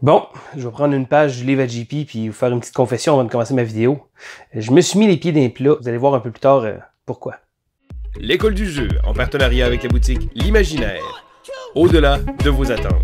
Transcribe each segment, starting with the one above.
Bon, je vais prendre une page du livre à JP puis vous faire une petite confession avant de commencer ma vidéo. Je me suis mis les pieds dans les plats. Vous allez voir un peu plus tard pourquoi. L'école du jeu, en partenariat avec la boutique L'Imaginaire. Au-delà de vos attentes.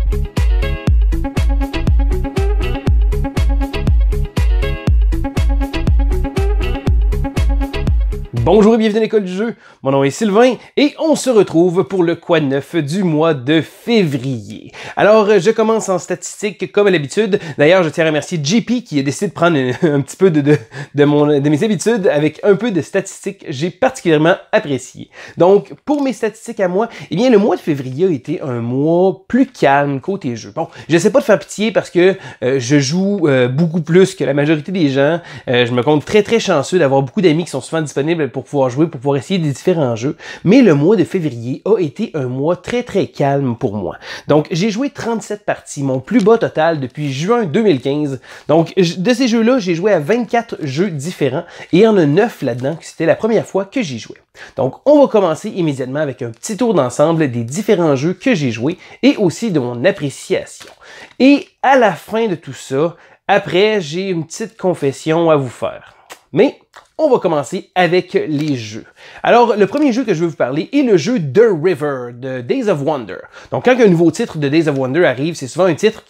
Bonjour et bienvenue à l'école du jeu, mon nom est Sylvain et on se retrouve pour le quoi neuf du mois de février. Alors je commence en statistique comme à l'habitude, d'ailleurs je tiens à remercier JP qui a décidé de prendre un petit peu de mes habitudes avec un peu de statistiques, j'ai particulièrement apprécié. Donc pour mes statistiques à moi, eh bien le mois de février a été un mois plus calme côté jeu. Bon, je sais pas de faire pitié parce que je joue beaucoup plus que la majorité des gens, je me compte très chanceux d'avoir beaucoup d'amis qui sont souvent disponibles pour pouvoir jouer, pour pouvoir essayer des différents jeux. Mais le mois de février a été un mois très calme pour moi. Donc, j'ai joué 37 parties, mon plus bas total depuis juin 2015. Donc, de ces jeux-là, j'ai joué à 24 jeux différents et il y en a 9 là-dedans, que c'était la première fois que j'y jouais. Donc, on va commencer immédiatement avec un petit tour d'ensemble des différents jeux que j'ai joués et aussi de mon appréciation. Et à la fin de tout ça, après, j'ai une petite confession à vous faire. Mais on va commencer avec les jeux. Alors, le premier jeu que je veux vous parler est le jeu The River de Days of Wonder. Donc, quand un nouveau titre de Days of Wonder arrive, c'est souvent un titre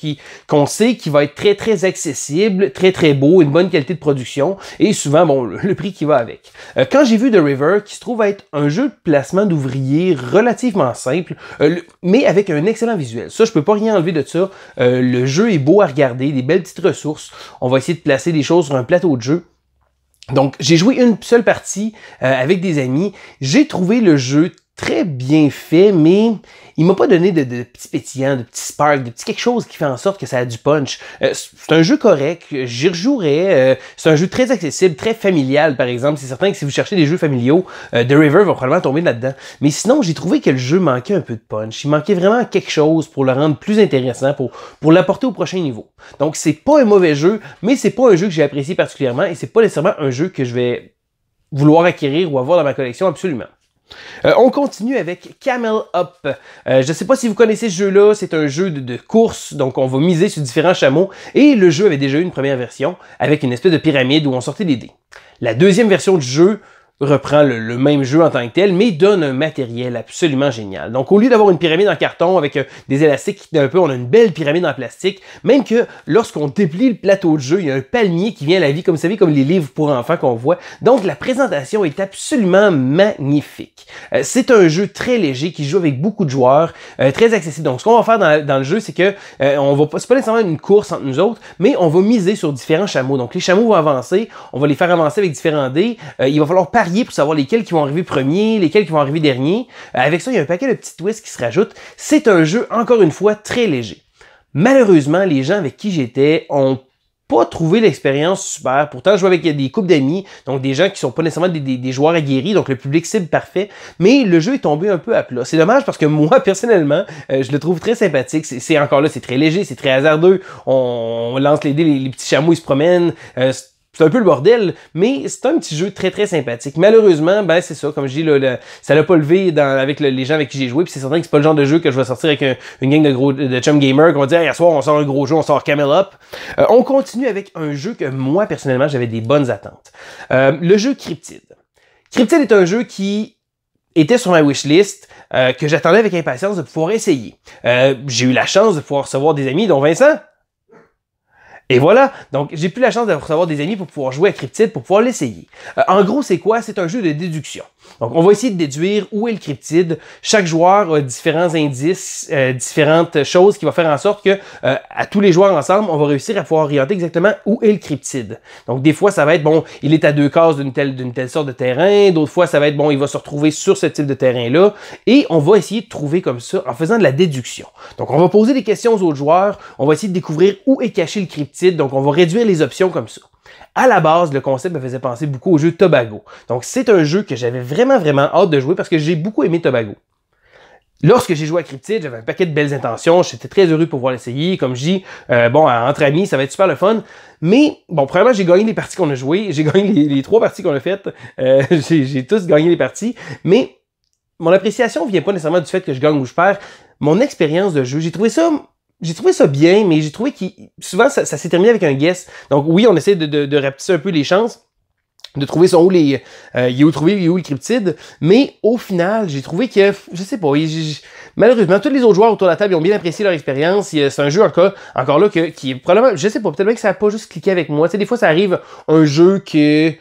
qu'on sait qui va être très accessible, très beau, une bonne qualité de production, et souvent, bon, le prix qui va avec. Quand j'ai vu The River, qui se trouve être un jeu de placement d'ouvriers relativement simple, mais avec un excellent visuel. Ça, je peux pas rien enlever de ça. Le jeu est beau à regarder, des belles petites ressources. On va essayer de placer des choses sur un plateau de jeu. Donc, j'ai joué une seule partie avec des amis. J'ai trouvé le jeu très bien fait, mais il m'a pas donné de petits pétillants, de petits sparks, de petits quelque chose qui fait en sorte que ça a du punch. C'est un jeu correct, j'y rejouerais. C'est un jeu très accessible, très familial, par exemple. C'est certain que si vous cherchez des jeux familiaux, The River va probablement tomber là-dedans. Mais sinon, j'ai trouvé que le jeu manquait un peu de punch. Il manquait vraiment quelque chose pour le rendre plus intéressant, pour l'apporter au prochain niveau. Donc, c'est pas un mauvais jeu, mais c'est pas un jeu que j'ai apprécié particulièrement et c'est pas nécessairement un jeu que je vais vouloir acquérir ou avoir dans ma collection absolument. On continue avec Camel Up. Je ne sais pas si vous connaissez ce jeu-là, c'est un jeu de course, donc on va miser sur différents chameaux, et le jeu avait déjà eu une première version avec une espèce de pyramide où on sortait des dés. La deuxième version du jeu reprend le même jeu en tant que tel, mais donne un matériel absolument génial. Donc, au lieu d'avoir une pyramide en carton avec des élastiques qui un peu, on a une belle pyramide en plastique, même que lorsqu'on déplie le plateau de jeu, il y a un palmier qui vient à la vie, comme vous savez, comme les livres pour enfants qu'on voit. Donc, la présentation est absolument magnifique. C'est un jeu très léger qui joue avec beaucoup de joueurs, très accessible. Donc, ce qu'on va faire dans le jeu, c'est que c'est pas nécessairement une course entre nous autres, mais on va miser sur différents chameaux. Donc, les chameaux vont avancer, on va les faire avancer avec différents dés. Il va falloir parier pour savoir lesquels qui vont arriver premiers, lesquels qui vont arriver derniers. Avec ça, il y a un paquet de petits twists qui se rajoutent. C'est un jeu, encore une fois, très léger. Malheureusement, les gens avec qui j'étais ont pas trouvé l'expérience super. Pourtant, je jouais avec des couples d'amis, donc des gens qui sont pas nécessairement des joueurs aguerris, donc le public cible parfait, mais le jeu est tombé un peu à plat. C'est dommage parce que moi, personnellement, je le trouve très sympathique. C'est encore là, c'est très léger, c'est très hasardeux. On lance les dés, les petits chameaux, ils se promènent. C'est un peu le bordel, mais c'est un petit jeu très sympathique. Malheureusement, ben c'est ça, comme je dis, là, ça l'a pas levé avec les gens avec qui j'ai joué, puis c'est certain que c'est pas le genre de jeu que je vais sortir avec une gang de chum gamers qu'on va dire hey, « soir, on sort un gros jeu, on sort Camel Up ». On continue avec un jeu que moi, personnellement, j'avais des bonnes attentes. Le jeu Cryptid. Cryptid est un jeu qui était sur ma wishlist, que j'attendais avec impatience de pouvoir essayer. J'ai eu la chance de pouvoir recevoir des amis, dont Vincent. Et voilà, donc j'ai plus la chance de recevoir des amis pour pouvoir jouer à Cryptid, pour pouvoir l'essayer. En gros, c'est quoi? C'est un jeu de déduction. Donc, on va essayer de déduire où est le cryptide. Chaque joueur a différents indices, différentes choses qui vont faire en sorte que, à tous les joueurs ensemble, on va réussir à pouvoir orienter exactement où est le cryptide. Donc, des fois, ça va être, bon, il est à 2 cases d'une telle sorte de terrain. D'autres fois, ça va être, bon, il va se retrouver sur ce type de terrain-là. Et on va essayer de trouver comme ça en faisant de la déduction. Donc, on va poser des questions aux autres joueurs. On va essayer de découvrir où est caché le cryptide. Donc, on va réduire les options comme ça. À la base, le concept me faisait penser beaucoup au jeu Tobago. Donc, c'est un jeu que j'avais vraiment hâte de jouer parce que j'ai beaucoup aimé Tobago. Lorsque j'ai joué à Cryptid, j'avais un paquet de belles intentions. J'étais très heureux de pouvoir l'essayer. Comme je dis, bon, entre amis, ça va être super le fun. Mais, bon, premièrement, j'ai gagné les parties qu'on a jouées. J'ai gagné les 3 parties qu'on a faites. J'ai tous gagné les parties. Mais, mon appréciation vient pas nécessairement du fait que je gagne ou je perds. Mon expérience de jeu, j'ai trouvé ça j'ai trouvé ça bien, mais j'ai trouvé que souvent ça s'est terminé avec un guess. Donc oui, on essaie de rapetisser un peu les chances, de trouver son où les où le cryptide, mais au final, j'ai trouvé que, je sais pas, malheureusement, tous les autres joueurs autour de la table ils ont bien apprécié leur expérience. C'est un jeu encore là qui est probablement, je sais pas, peut-être bien que ça a pas juste cliqué avec moi. Tu sais, des fois ça arrive un jeu qui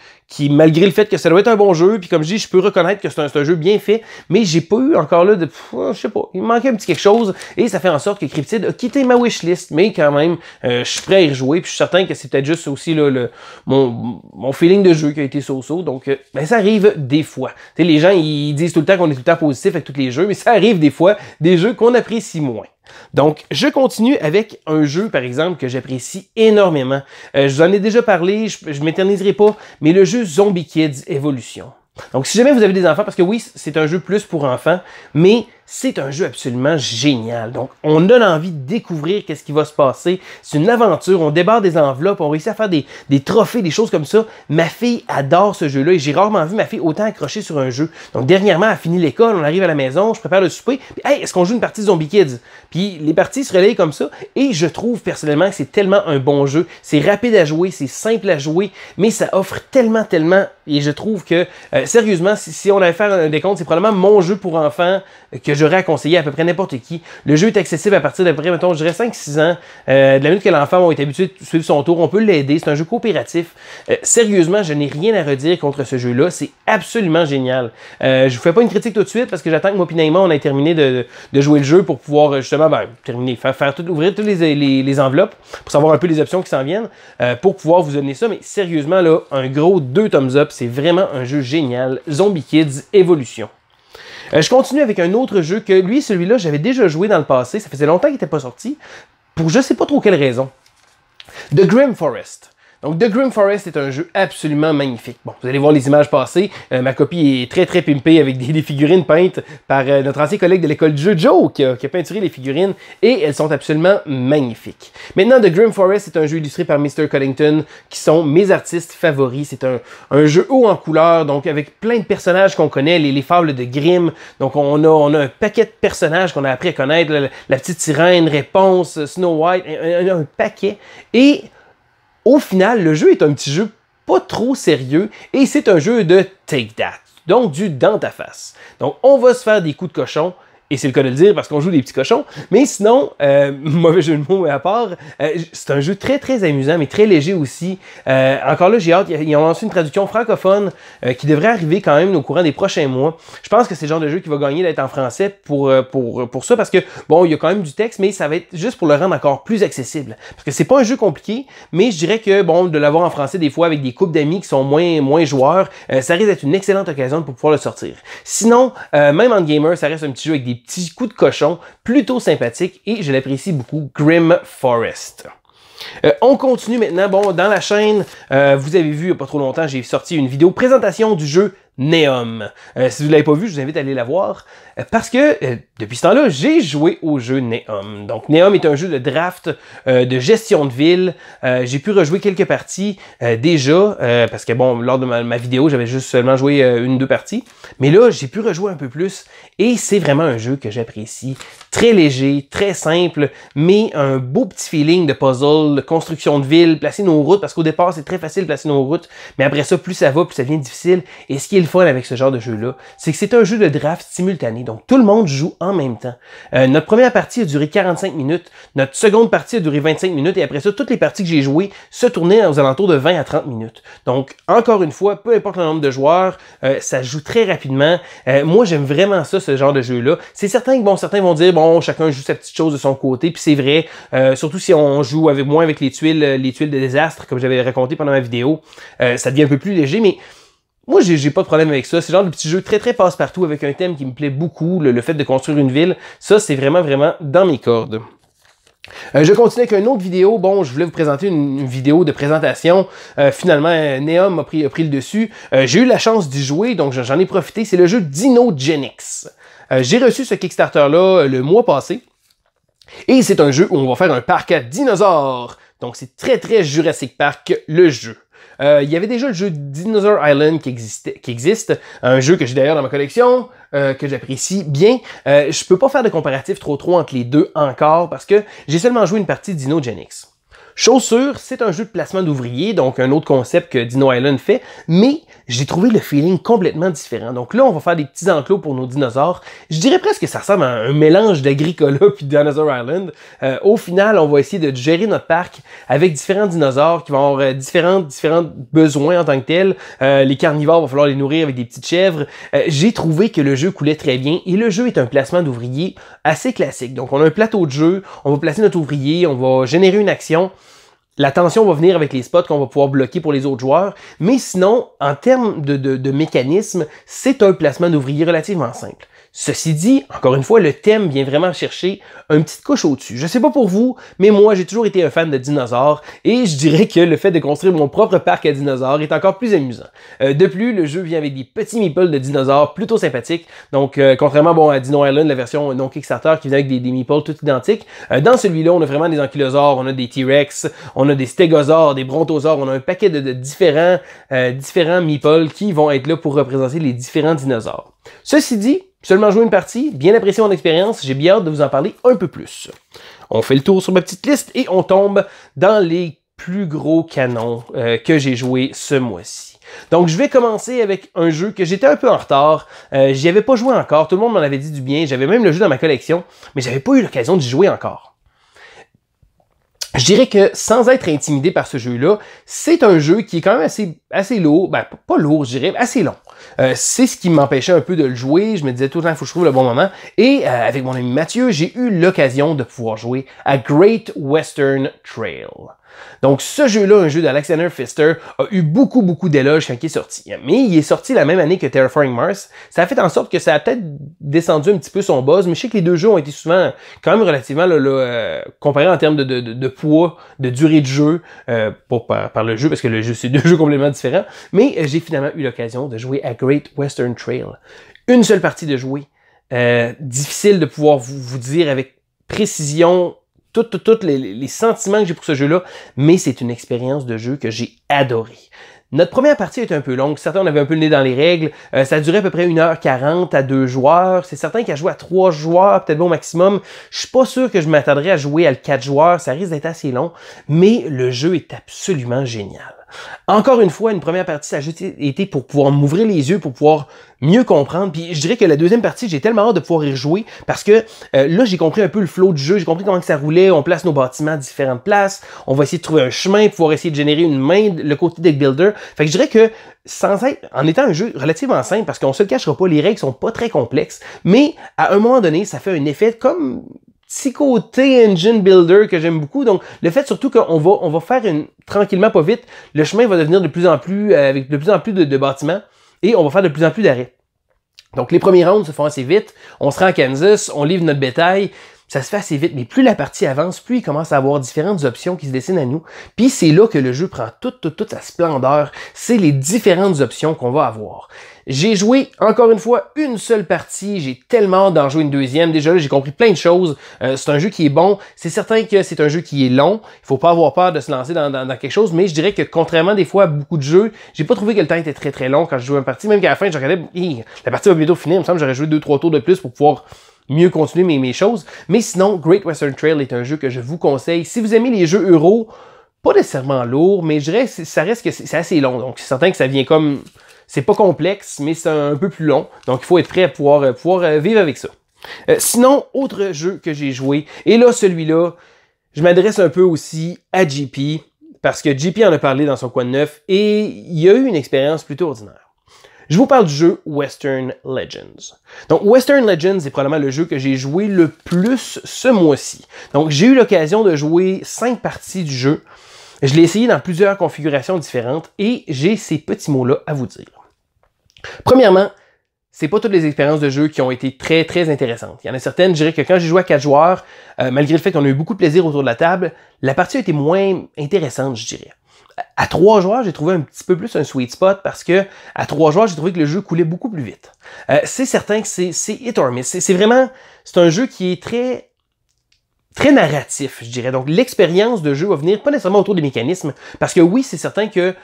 malgré le fait que ça doit être un bon jeu, puis comme je dis, je peux reconnaître que c'est un jeu bien fait, mais j'ai pas eu encore là je sais pas, il me manquait un petit quelque chose, et ça fait en sorte que Cryptid a quitté ma wishlist, mais quand même, je suis prêt à y rejouer, puis je suis certain que c'est peut-être juste aussi là, mon feeling de jeu qui a été so-so, donc ben, ça arrive des fois. Tu sais, les gens, ils disent tout le temps qu'on est tout le temps positif avec tous les jeux, mais ça arrive des fois, des jeux qu'on apprécie moins. Donc, je continue avec un jeu, par exemple, que j'apprécie énormément. Je vous en ai déjà parlé, je m'éterniserai pas, mais le jeu Zombie Kids Evolution. Donc, si jamais vous avez des enfants, parce que oui, c'est un jeu plus pour enfants, mais c'est un jeu absolument génial. Donc, on donne envie de découvrir qu'est-ce qui va se passer. C'est une aventure, on débarre des enveloppes, on réussit à faire des trophées, des choses comme ça. Ma fille adore ce jeu-là et j'ai rarement vu ma fille autant accrocher sur un jeu. Donc, dernièrement, elle a fini l'école, on arrive à la maison, je prépare le souper, puis hey, est-ce qu'on joue une partie de Zombie Kids? Puis les parties se relayent comme ça et je trouve personnellement que c'est tellement un bon jeu. C'est rapide à jouer, c'est simple à jouer, mais ça offre tellement, et je trouve que, sérieusement, si on avait fait un décompte, c'est probablement mon jeu pour enfants que j'aurais à conseiller à peu près n'importe qui. Le jeu est accessible à partir d'à peu près, mettons, je dirais 5-6 ans. De la minute que l'enfant va être habitué de suivre son tour, on peut l'aider. C'est un jeu coopératif. Sérieusement, je n'ai rien à redire contre ce jeu-là. C'est absolument génial. Je vous fais pas une critique tout de suite parce que j'attends que moi et Naïma, on ait terminé de jouer le jeu pour pouvoir justement terminer, ouvrir toutes les enveloppes pour savoir un peu les options qui s'en viennent pour pouvoir vous donner ça. Mais sérieusement, là, un gros 2 thumbs up. C'est vraiment un jeu génial. Zombie Kids Evolution. Je continue avec un autre jeu que lui, celui-là, j'avais déjà joué dans le passé. Ça faisait longtemps qu'il n'était pas sorti. Pour je sais pas trop quelle raison. The Grim Forest. Donc, The Grim Forest est un jeu absolument magnifique. Bon, vous allez voir les images passer. Ma copie est très pimpée avec des figurines peintes par notre ancien collègue de l'école du jeu, Joe, qui a peinturé les figurines. Et elles sont absolument magnifiques. Maintenant, The Grim Forest est un jeu illustré par Mr. Cullington, qui sont mes artistes favoris. C'est un jeu haut en couleurs, donc avec plein de personnages qu'on connaît, les fables de Grimm. Donc, on a un paquet de personnages qu'on a appris à connaître. La petite sirène, Réponse, Snow White, un paquet. Et au final, le jeu est un petit jeu pas trop sérieux et c'est un jeu de take that, donc du dans ta face. Donc on va se faire des coups de cochon. Et c'est le cas de le dire parce qu'on joue des petits cochons. Mais sinon, mauvais jeu de mots à part, c'est un jeu très amusant, mais très léger aussi. Encore là, j'ai hâte, ils ont lancé une traduction francophone qui devrait arriver quand même au courant des prochains mois. Je pense que c'est le genre de jeu qui va gagner d'être en français pour ça, parce que, bon, il y a quand même du texte, mais ça va être juste pour le rendre encore plus accessible. Parce que c'est pas un jeu compliqué, mais je dirais que, bon, de l'avoir en français des fois avec des couples d'amis qui sont moins joueurs, ça risque d'être une excellente occasion pour pouvoir le sortir. Sinon, même en gamer, ça reste un petit jeu avec des petits coups de cochon, plutôt sympathique et je l'apprécie beaucoup, Grim Forest. On continue maintenant. Bon, dans la chaîne, vous avez vu il n'y a pas trop longtemps, j'ai sorti une vidéo présentation du jeu Neom. Si vous ne l'avez pas vu, je vous invite à aller la voir. Parce que, depuis ce temps-là, j'ai joué au jeu Neom. Donc, Neom est un jeu de draft, de gestion de ville. J'ai pu rejouer quelques parties déjà, parce que, bon, lors de ma vidéo, j'avais juste seulement joué 1-2 parties. Mais là, j'ai pu rejouer un peu plus. Et c'est vraiment un jeu que j'apprécie. Très léger, très simple, mais un beau petit feeling de puzzle, de construction de ville, placer nos routes, parce qu'au départ, c'est très facile de placer nos routes. Mais après ça, plus ça va, plus ça devient difficile. Et ce qui est le fun avec ce genre de jeu-là, c'est que c'est un jeu de draft simultané. Donc, tout le monde joue en même temps. Notre première partie a duré 45 minutes. Notre seconde partie a duré 25 minutes. Et après ça, toutes les parties que j'ai jouées se tournaient aux alentours de 20 à 30 minutes. Donc, encore une fois, peu importe le nombre de joueurs, ça joue très rapidement. Moi, j'aime vraiment ça, ce genre de jeu-là. C'est certain que, bon, certains vont dire, bon, chacun joue sa petite chose de son côté. Puis c'est vrai, surtout si on joue moins avec les tuiles de désastre, comme j'avais raconté pendant ma vidéo, ça devient un peu plus léger, mais moi, j'ai pas de problème avec ça. C'est le genre de petit jeu très passe-partout avec un thème qui me plaît beaucoup, le fait de construire une ville. Ça, c'est vraiment dans mes cordes. Je continue avec une autre vidéo. Bon, je voulais vous présenter une vidéo de présentation. Finalement, Neom a pris le dessus. J'ai eu la chance d'y jouer, donc j'en ai profité. C'est le jeu Dinogenix. J'ai reçu ce Kickstarter-là le mois passé. Et c'est un jeu où on va faire un parc à dinosaures. Donc, c'est très Jurassic Park, le jeu. Il y avait déjà le jeu Dinosaur Island qui existe, un jeu que j'ai d'ailleurs dans ma collection, que j'apprécie bien. Je peux pas faire de comparatif trop entre les deux encore parce que j'ai seulement joué une partie de Dino Gen X. Chose sûre, c'est un jeu de placement d'ouvriers, donc un autre concept que Dino Island fait, mais j'ai trouvé le feeling complètement différent. Donc là, on va faire des petits enclos pour nos dinosaures. Je dirais presque que ça ressemble à un mélange d'Agricola puis de Dinosaur Island. Au final, on va essayer de gérer notre parc avec différents dinosaures qui vont avoir différents besoins en tant que tels. Les carnivores, il va falloir les nourrir avec des petites chèvres. J'ai trouvé que le jeu coulait très bien et le jeu est un placement d'ouvriers assez classique. Donc on a un plateau de jeu, on va placer notre ouvrier, on va générer une action. La tension va venir avec les spots qu'on va pouvoir bloquer pour les autres joueurs, mais sinon, en termes de mécanisme, c'est un placement d'ouvriers relativement simple. Ceci dit, encore une fois, le thème vient vraiment chercher une petite couche au-dessus. Je sais pas pour vous, mais moi, j'ai toujours été un fan de dinosaures et je dirais que le fait de construire mon propre parc à dinosaures est encore plus amusant. De plus, le jeu vient avec des petits meeples de dinosaures plutôt sympathiques. Donc, contrairement à Dino Island, la version non Kickstarter qui vient avec des meeples tout identiques, dans celui-là, on a vraiment des ankylosaures, on a des T-Rex, on a des stégosaures, des brontosaures, on a un paquet de différents meeples qui vont être là pour représenter les différents dinosaures. Ceci dit, seulement joué une partie, bien apprécié mon expérience, j'ai bien hâte de vous en parler un peu plus. On fait le tour sur ma petite liste et on tombe dans les plus gros canons que j'ai joué ce mois-ci. Donc je vais commencer avec un jeu que j'étais un peu en retard, j'y avais pas joué encore, tout le monde m'en avait dit du bien, j'avais même le jeu dans ma collection, mais j'avais pas eu l'occasion d'y jouer encore. Je dirais que sans être intimidé par ce jeu-là, c'est un jeu qui est quand même assez lourd, ben pas lourd, je dirais, assez long. C'est ce qui m'empêchait un peu de le jouer, je me disais tout le temps, il faut que je trouve le bon moment. Et avec mon ami Mathieu, j'ai eu l'occasion de pouvoir jouer à Great Western Trail. Donc ce jeu-là, un jeu d'Alexander Pfister, a eu beaucoup d'éloges quand il est sorti. Mais il est sorti la même année que Terraforming Mars. Ça a fait en sorte que ça a peut-être descendu un petit peu son buzz, mais je sais que les deux jeux ont été souvent quand même relativement comparés en termes de poids, de durée de jeu, pas par le jeu, parce que le jeu c'est deux jeux complètement différents. Mais j'ai finalement eu l'occasion de jouer à Great Western Trail. Une seule partie de jouer. Difficile de pouvoir vous dire avec précision tous les sentiments que j'ai pour ce jeu-là, mais c'est une expérience de jeu que j'ai adorée. Notre première partie est un peu longue. Certains, on avait un peu le nez dans les règles. Ça a duré à peu près 1h40 à 2 joueurs. C'est certain qu'à jouer à 3 joueurs, peut-être bon au maximum. Je suis pas sûr que je m'attendrais à jouer à le 4 joueurs. Ça risque d'être assez long, mais le jeu est absolument génial. Encore une fois, une première partie, ça a juste été pour pouvoir m'ouvrir les yeux, pour pouvoir mieux comprendre. Puis je dirais que la deuxième partie, j'ai tellement hâte de pouvoir y rejouer parce que là, j'ai compris un peu le flow du jeu, j'ai compris comment que ça roulait, on place nos bâtiments à différentes places, on va essayer de trouver un chemin, pouvoir essayer de générer une main, le côté deck builder. Fait que je dirais que en étant un jeu relativement simple, parce qu'on se le cachera pas, les règles sont pas très complexes, mais à un moment donné, ça fait un effet comme petit côté engine builder que j'aime beaucoup. Donc, le fait surtout qu'on va faire tranquillement, pas vite, le chemin va devenir de plus en plus, avec de plus en plus de bâtiments et on va faire de plus en plus d'arrêts. Donc, les premiers rounds se font assez vite. On se rend à Kansas, on livre notre bétail. Ça se fait assez vite, mais plus la partie avance, plus il commence à avoir différentes options qui se dessinent à nous. Puis c'est là que le jeu prend toute sa splendeur. C'est les différentes options qu'on va avoir. J'ai joué, encore une fois, une seule partie. J'ai tellement hâte d'en jouer une deuxième. Déjà là, j'ai compris plein de choses. C'est un jeu qui est bon. C'est certain que c'est un jeu qui est long. Il faut pas avoir peur de se lancer dans quelque chose, mais je dirais que contrairement des fois à beaucoup de jeux, j'ai pas trouvé que le temps était très long quand je jouais une partie. Même qu'à la fin, je regardais, la partie va bientôt finir. Il me semble que j'aurais joué 2-3 tours de plus pour pouvoir mieux continuer mes choses. Mais sinon, Great Western Trail est un jeu que je vous conseille. Si vous aimez les jeux euro, pas nécessairement lourd, mais je dirais que ça reste que c'est assez long. Donc, c'est certain que ça vient comme... C'est pas complexe, mais c'est un peu plus long. Donc, il faut être prêt à pouvoir vivre avec ça. Sinon, autre jeu que j'ai joué, et là, celui-là, je m'adresse un peu aussi à JP, parce que JP en a parlé dans son coin de neuf, et il y a eu une expérience plutôt ordinaire. Je vous parle du jeu Western Legends. Donc, Western Legends est probablement le jeu que j'ai joué le plus ce mois-ci. Donc, j'ai eu l'occasion de jouer 5 parties du jeu. Je l'ai essayé dans plusieurs configurations différentes et j'ai ces petits mots-là à vous dire. Premièrement, c'est pas toutes les expériences de jeu qui ont été très intéressantes. Il y en a certaines, je dirais que quand j'ai joué à 4 joueurs, malgré le fait qu'on a eu beaucoup de plaisir autour de la table, la partie a été moins intéressante, je dirais. À 3 joueurs, j'ai trouvé un petit peu plus un sweet spot parce que à 3 joueurs, j'ai trouvé que le jeu coulait beaucoup plus vite. C'est certain que c'est hit or miss. C'est un jeu qui est très narratif, je dirais. Donc, l'expérience de jeu va venir pas nécessairement autour des mécanismes parce que oui, c'est certain que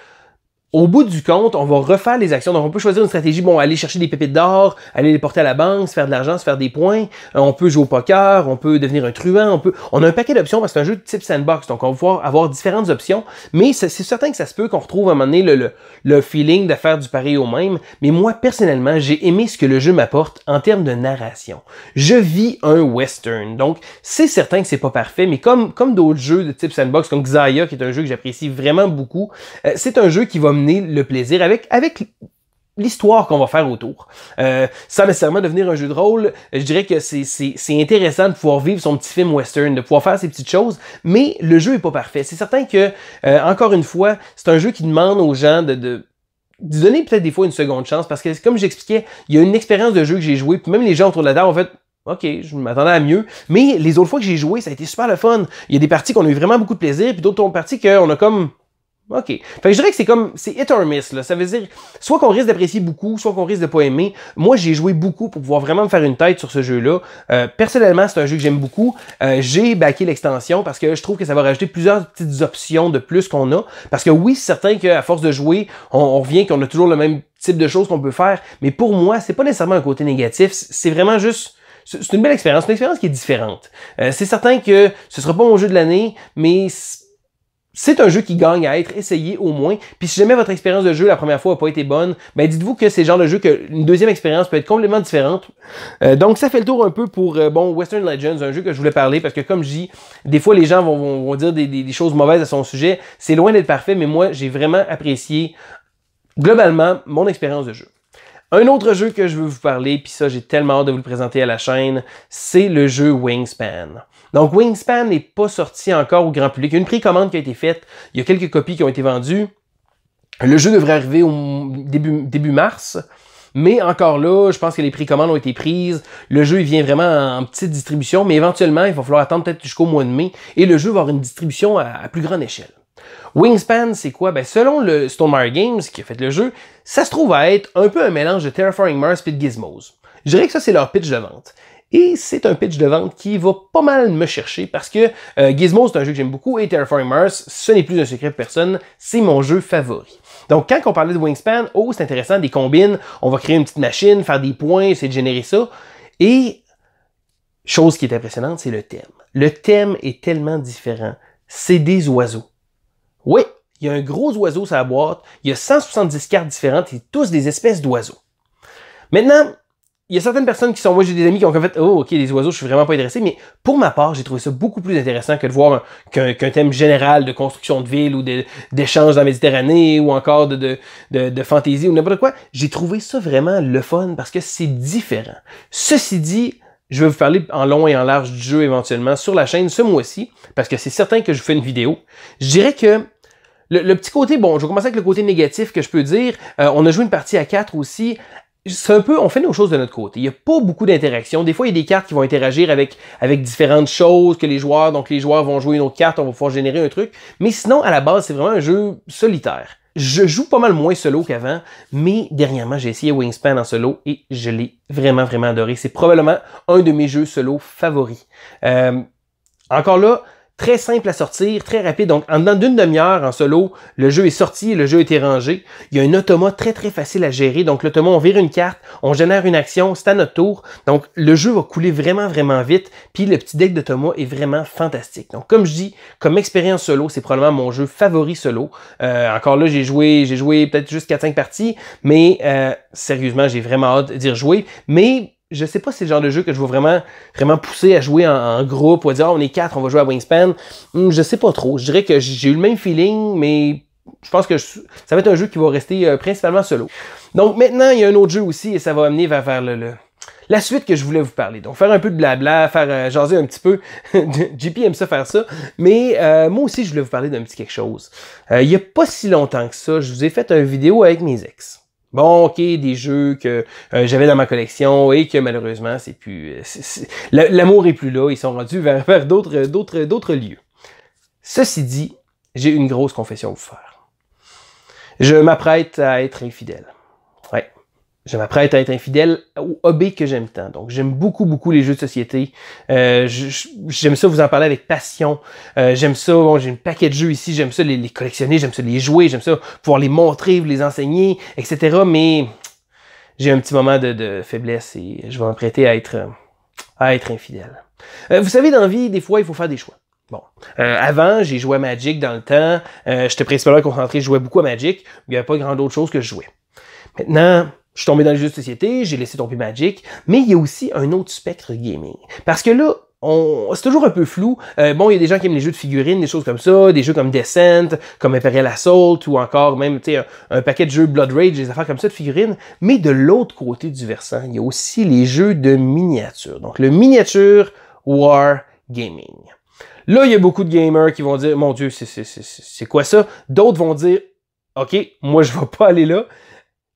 au bout du compte, on va refaire les actions. Donc, on peut choisir une stratégie, bon, aller chercher des pépites d'or, aller les porter à la banque, se faire de l'argent, se faire des points. On peut jouer au poker, on peut devenir un truand, on a un paquet d'options parce que c'est un jeu de type sandbox. Donc, on va pouvoir avoir différentes options. Mais c'est certain que ça se peut qu'on retrouve à un moment donné le feeling de faire du pareil au même. Mais moi, personnellement, j'ai aimé ce que le jeu m'apporte en termes de narration. Je vis un western. Donc, c'est certain que c'est pas parfait, mais comme d'autres jeux de type sandbox, comme Xia, qui est un jeu que j'apprécie vraiment beaucoup, c'est un jeu qui va mener le plaisir avec l'histoire qu'on va faire autour. Sans nécessairement devenir un jeu de rôle, je dirais que c'est intéressant de pouvoir vivre son petit film western, de pouvoir faire ces petites choses, mais le jeu est pas parfait. C'est certain que, encore une fois, c'est un jeu qui demande aux gens de donner peut-être des fois une seconde chance, parce que comme j'expliquais, il y a une expérience de jeu que j'ai joué, puis même les gens autour de la table ont fait OK, je m'attendais à mieux. Mais les autres fois que j'ai joué, ça a été super le fun. Il y a des parties qu'on a eu vraiment beaucoup de plaisir, puis d'autres parties qu'on a comme OK. Fait que je dirais que c'est hit or miss, là. Ça veut dire, soit qu'on risque d'apprécier beaucoup, soit qu'on risque de pas aimer. Moi, j'ai joué beaucoup pour pouvoir vraiment me faire une tête sur ce jeu-là. Personnellement, c'est un jeu que j'aime beaucoup. J'ai backé l'extension parce que je trouve que ça va rajouter plusieurs petites options de plus qu'on a. Parce que oui, c'est certain qu'à force de jouer, on revient qu'on a toujours le même type de choses qu'on peut faire. Mais pour moi, c'est pas nécessairement un côté négatif. C'est vraiment juste... C'est une belle expérience. C'est une expérience qui est différente. C'est certain que ce sera pas mon jeu de l'année, mais... c'est un jeu qui gagne à être essayé au moins. Puis si jamais votre expérience de jeu la première fois n'a pas été bonne, ben dites-vous que c'est le genre de jeu qu'une deuxième expérience peut être complètement différente. Donc ça fait le tour un peu pour Western Legends, un jeu que je voulais parler parce que comme je dis, des fois les gens vont dire des choses mauvaises à son sujet. C'est loin d'être parfait, mais moi j'ai vraiment apprécié globalement mon expérience de jeu. Un autre jeu que je veux vous parler, puis ça j'ai tellement hâte de vous le présenter à la chaîne, c'est le jeu Wingspan. Donc Wingspan n'est pas sorti encore au grand public. Il y a une précommande qui a été faite, il y a quelques copies qui ont été vendues. Le jeu devrait arriver au début mars, mais encore là, je pense que les précommandes ont été prises. Le jeu il vient vraiment en petite distribution, mais éventuellement, il va falloir attendre peut-être jusqu'au mois de mai, et le jeu va avoir une distribution à plus grande échelle. Wingspan, c'est quoi? Ben, selon le Stonemaier Games, qui a fait le jeu, ça se trouve à être un peu un mélange de Terraforming Mars et de Gizmos. Je dirais que ça, c'est leur pitch de vente. Et c'est un pitch de vente qui va pas mal me chercher parce que Gizmo, c'est un jeu que j'aime beaucoup et Terraforming Mars, ce n'est plus un secret pour personne, c'est mon jeu favori. Donc, quand on parlait de Wingspan, oh, c'est intéressant, des combines, on va créer une petite machine, faire des points, essayer de générer ça. Et, chose qui est impressionnante, c'est le thème. Le thème est tellement différent. C'est des oiseaux. Oui, il y a un gros oiseau sur la boîte, il y a 170 cartes différentes et tous des espèces d'oiseaux. Maintenant, il y a certaines personnes qui sont... Moi, j'ai des amis qui ont fait « Oh, OK, les oiseaux, je suis vraiment pas intéressé. » Mais pour ma part, j'ai trouvé ça beaucoup plus intéressant que de voir qu'un thème général de construction de ville ou d'échange dans la Méditerranée ou encore de fantaisie ou n'importe quoi. J'ai trouvé ça vraiment le fun parce que c'est différent. Ceci dit, je vais vous parler en long et en large du jeu éventuellement sur la chaîne ce mois-ci parce que c'est certain que je fais une vidéo. Je dirais que le petit côté... Bon, je vais commencer avec le côté négatif que je peux dire. On a joué une partie à 4 aussi. C'est un peu, on fait nos choses de notre côté. Il n'y a pas beaucoup d'interaction. Des fois, il y a des cartes qui vont interagir avec différentes choses que les joueurs, donc les joueurs vont jouer une autre carte, on va pouvoir générer un truc. Mais sinon, à la base, c'est vraiment un jeu solitaire. Je joue pas mal moins solo qu'avant, mais dernièrement, j'ai essayé Wingspan en solo et je l'ai vraiment, vraiment adoré. C'est probablement un de mes jeux solo favoris. Encore là, très simple à sortir, très rapide. Donc, en dedans d'une demi-heure en solo, le jeu est sorti, le jeu a été rangé. Il y a un automa très, très facile à gérer. Donc, l'automa, on vire une carte, on génère une action, c'est à notre tour. Donc, le jeu va couler vraiment, vraiment vite. Puis, le petit deck d'automa est vraiment fantastique. Donc, comme je dis, comme expérience solo, c'est probablement mon jeu favori solo. Encore là, j'ai joué peut-être juste 4-5 parties. Mais, sérieusement, j'ai vraiment hâte d'y rejouer. Mais... je sais pas si c'est le genre de jeu que je vais vraiment pousser à jouer en groupe ou à dire, on est 4, on va jouer à Wingspan. Je sais pas trop. Je dirais que j'ai eu le même feeling, mais je pense que ça va être un jeu qui va rester principalement solo. Donc maintenant, il y a un autre jeu aussi et ça va amener vers la suite que je voulais vous parler. Donc faire un peu de blabla, faire jaser un petit peu. JP aime ça faire ça. Mais moi aussi, je voulais vous parler d'un petit quelque chose. Il y a pas si longtemps que ça, je vous ai fait une vidéo avec mes ex. Bon, ok, des jeux que j'avais dans ma collection et que malheureusement, c'est plus... l'amour est plus là, ils sont rendus vers d'autres lieux. Ceci dit, j'ai une grosse confession à vous faire. Je m'apprête à être infidèle. Ouais. je m'apprête à être infidèle au hobby que j'aime tant. Donc, j'aime beaucoup les jeux de société. J'aime ça vous en parler avec passion. J'aime ça, bon, j'ai un paquet de jeux ici, j'aime ça les collectionner, j'aime ça les jouer, j'aime ça pouvoir les montrer, vous les enseigner, etc. Mais j'ai un petit moment de faiblesse et je vais m'apprêter à être infidèle. Vous savez, dans la vie, des fois, il faut faire des choix. Bon, avant, j'ai joué à Magic dans le temps. J'étais principalement concentré, je jouais beaucoup à Magic. Il n'y avait pas grand d'autre chose que je jouais. Maintenant, je suis tombé dans les jeux de société, j'ai laissé tomber Magic, mais il y a aussi un autre spectre gaming. Parce que là, c'est toujours un peu flou. Bon, il y a des gens qui aiment les jeux de figurines, des choses comme ça, des jeux comme Descent, comme Imperial Assault, ou encore même, tu sais, un paquet de jeux Blood Rage, des affaires comme ça de figurines. Mais de l'autre côté du versant, il y a aussi les jeux de miniatures. Donc, le miniature war gaming. Là, il y a beaucoup de gamers qui vont dire, mon Dieu, c'est quoi ça? D'autres vont dire, OK, moi, je vais pas aller là.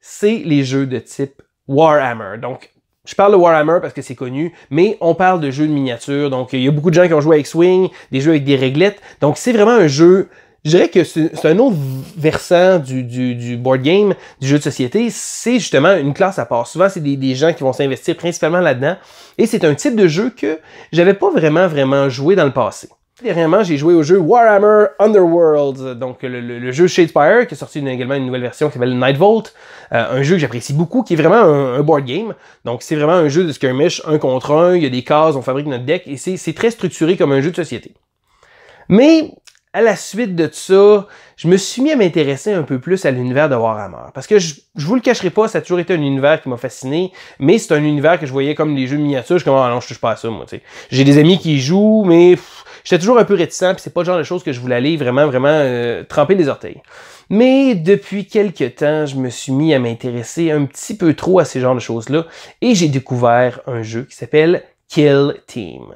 C'est les jeux de type Warhammer. Donc, je parle de Warhammer parce que c'est connu, mais on parle de jeux de miniatures. Donc, il y a beaucoup de gens qui ont joué avec Swing, des jeux avec des réglettes. Donc, c'est vraiment un jeu, je dirais que c'est un autre versant du board game, du jeu de société. C'est justement une classe à part. Souvent, c'est des gens qui vont s'investir principalement là-dedans. Et c'est un type de jeu que j'avais pas vraiment joué dans le passé. Dernièrement, j'ai joué au jeu Warhammer Underworld, donc le jeu Shadespire, qui a sorti également une nouvelle version qui s'appelle Nightvolt, un jeu que j'apprécie beaucoup, qui est vraiment un board game. Donc c'est vraiment un jeu de skirmish, 1 contre 1, il y a des cases, on fabrique notre deck, et c'est très structuré comme un jeu de société. Mais à la suite de ça, je me suis mis à m'intéresser un peu plus à l'univers de Warhammer. Parce que je vous le cacherai pas, ça a toujours été un univers qui m'a fasciné, mais c'est un univers que je voyais comme les jeux de miniatures. Je suis comme, ah non, je touche pas à ça, moi, tu sais. J'ai des amis qui y jouent, mais j'étais toujours un peu réticent, puis c'est pas le genre de choses que je voulais aller vraiment tremper les orteils. Mais depuis quelques temps, je me suis mis à m'intéresser un petit peu trop à ces genres de choses-là, et j'ai découvert un jeu qui s'appelle Kill Team.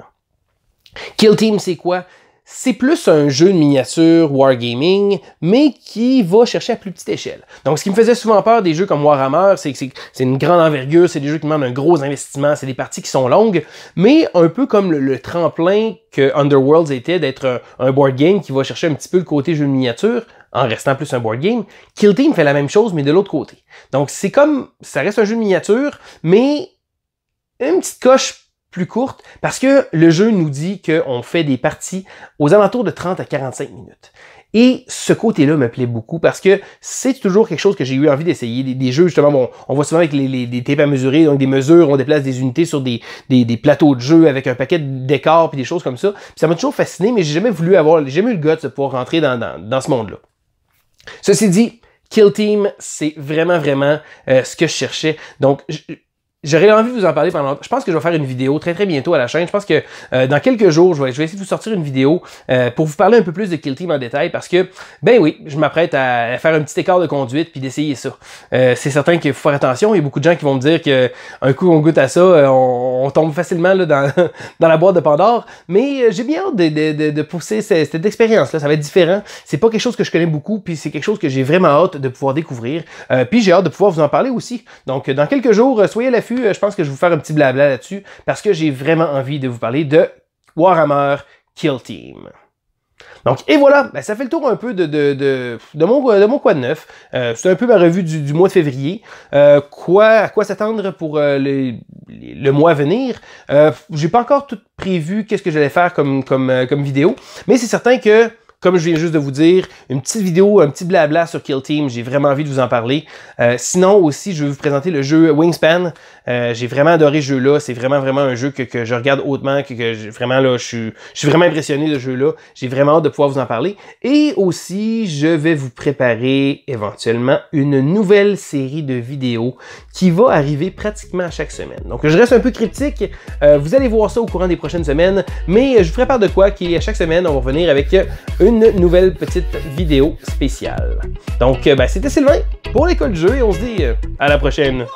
Kill Team, c'est quoi? C'est plus un jeu de miniature wargaming, mais qui va chercher à plus petite échelle. Donc, ce qui me faisait souvent peur des jeux comme Warhammer, c'est que c'est une grande envergure, c'est des jeux qui demandent un gros investissement, c'est des parties qui sont longues, mais un peu comme le tremplin que Underworlds était d'être un board game qui va chercher un petit peu le côté jeu de miniature, en restant plus un board game. Kill Team fait la même chose, mais de l'autre côté. Donc, c'est comme, ça reste un jeu de miniature, mais une petite coche plus courte, parce que le jeu nous dit qu'on fait des parties aux alentours de 30 à 45 minutes. Et ce côté-là me plaît beaucoup parce que c'est toujours quelque chose que j'ai eu envie d'essayer. Des jeux, justement, bon, on voit souvent avec des tapes à mesurer, donc des mesures, on déplace des unités sur des plateaux de jeu avec un paquet de décors puis des choses comme ça. Puis ça m'a toujours fasciné, mais j'ai jamais eu le guts de pouvoir rentrer dans ce monde-là. Ceci dit, Kill Team, c'est vraiment ce que je cherchais. Donc, j'aurais envie de vous en parler pendant... Je pense que je vais faire une vidéo très bientôt à la chaîne. Je pense que dans quelques jours, je vais essayer de vous sortir une vidéo pour vous parler un peu plus de Kill Team en détail parce que, ben oui, je m'apprête à faire un petit écart de conduite puis d'essayer ça. C'est certain qu'il faut faire attention. Il y a beaucoup de gens qui vont me dire qu'un coup on goûte à ça, on tombe facilement là, dans la boîte de Pandore. Mais j'ai bien hâte de pousser cette expérience-là. Ça va être différent. C'est pas quelque chose que je connais beaucoup puis c'est quelque chose que j'ai vraiment hâte de pouvoir découvrir. Puis j'ai hâte de pouvoir vous en parler aussi. Donc, dans quelques jours, soyez à l'affût. Je pense que je vais vous faire un petit blabla là-dessus parce que j'ai vraiment envie de vous parler de Warhammer Kill Team. Donc, et voilà, ben, ça fait le tour un peu de mon quoi de neuf. C'est un peu ma revue du mois de février. À quoi s'attendre pour le mois à venir. J'ai pas encore tout prévu qu'est-ce que j'allais faire comme vidéo, mais c'est certain que comme je viens juste de vous dire, une petite vidéo, un petit blabla sur Kill Team, j'ai vraiment envie de vous en parler. Sinon aussi, je vais vous présenter le jeu Wingspan. J'ai vraiment adoré ce jeu-là. C'est vraiment un jeu que je regarde hautement, vraiment là, je suis vraiment impressionné de ce jeu-là. J'ai vraiment hâte de pouvoir vous en parler. Et aussi, je vais vous préparer éventuellement une nouvelle série de vidéos qui va arriver pratiquement à chaque semaine. Donc, je reste un peu cryptique. Vous allez voir ça au courant des prochaines semaines, mais je vous prépare de quoi qu'à chaque semaine, on va revenir avec une nouvelle petite vidéo spéciale. Donc, c'était Sylvain pour l'école du jeu et on se dit à la prochaine.